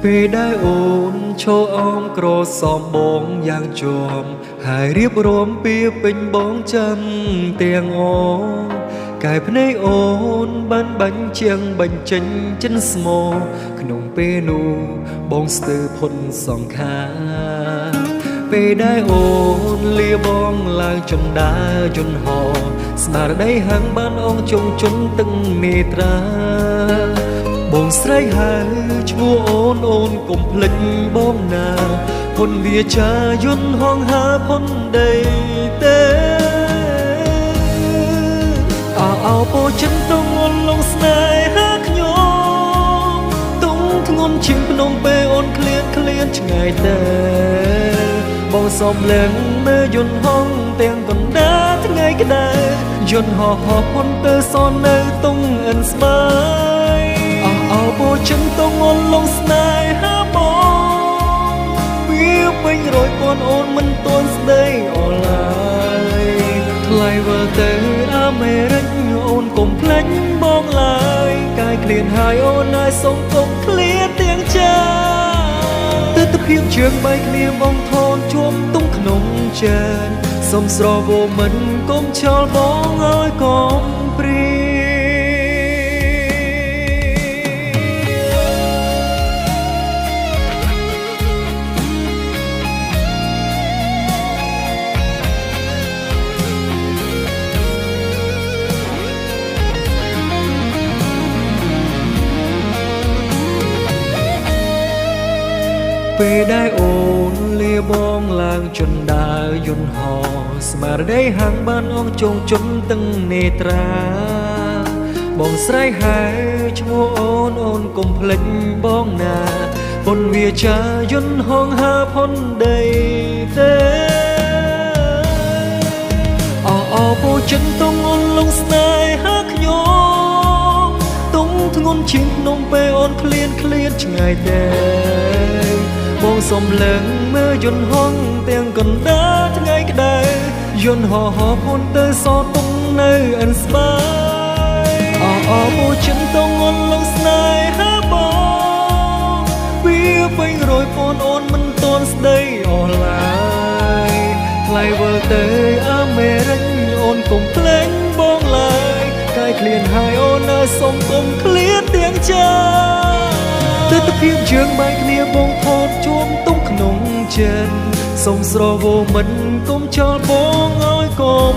ពេលដែលអូនឈរអមក្រសំបងយ៉ាងជាប់ហើយរៀបរួមពីពេញបងចាំទាំងអកែភ្នែកអូនបានបាញ់ជាងបញ្ចេញចិនស្មោក្នុងពេលនោះបងស្ទើរផុនសង្ខារពេលដែលអូនលាបងឡើងជណ្ដើរយន្តហោស្មារតីហាំងបានអងជុងជន់ទឹកនេត្រាបងស្រីហើយឈ្មោះអូនកុំភ្លេចបងណាផុនវាចាយន្តហងហើផុនដីទេអោពោចិនទៅងន់លងស្នេហាខ្ញុំទុំធ្ងន់ជាងភ្នំពេអូនឃ្លានឆ្ងាយទេបងសំលឹងមើលយន្តហងទាំងកណ្ដាលថ្ងៃក្តៅយន្តហោះផុនទៅសននៅតុងអិនស្បាយអោពោចិនទៅងន់លងស្នេហាបងវាពេញរយពាន់អូនមិនទាន់ស្ដីអឡើយថ្លៃវិលទៅអាមេរិកអូនកុំភ្លេចបងឡើយកាយឃ្លានហើយអូនហើយសុំកុំឃ្លានទាំងចាទិដ្ឋភាពជើងបែកគ្នាបងថនជួមទុំក្នុងចេនសុំស្រវោមិនកុំឆ្លបងហើយកុំព្រាពេលដែលអូនលាបងឡើងជណ្ដើរយន្តហោស្មារតីហាំងបានអងជងជន់ទាំងនេត្រាបងស្រីហើយឈ្មោះអូនកុំភ្លេចបងណាផុនវាចាយន្តហងហើផុនដីទេអោពោចិនតុងអូនលងស្នេហាខ្ញុំទុំធ្ងន់ជាងភ្នំពេអូនឃ្លានឆ្ងាយទេបងសំលឹងមើលយន្តហងទាំងកណ្ដាលថ្ងៃក្តៅយន្តហោះផុនទៅសទុំនៅអិនស្បាយអោពោចិនទៅងន់លងស្នេហាបងវាពេញរយពាន់អូនមិនទាន់ស្ដីអស់ឡើយថ្លៃវិលទៅអាមេរិកអូនកុំភ្លេចបងឡើយកាយឃ្លានហើយអូននៅសុំកុំឃ្លានទាំងចាទិដ្ឋភាពជើងបែកគ្នាបងថតជួមទុំក្នុងចិត្តសុំស្រវោមិនកុំចោលបងឲ្យកុំ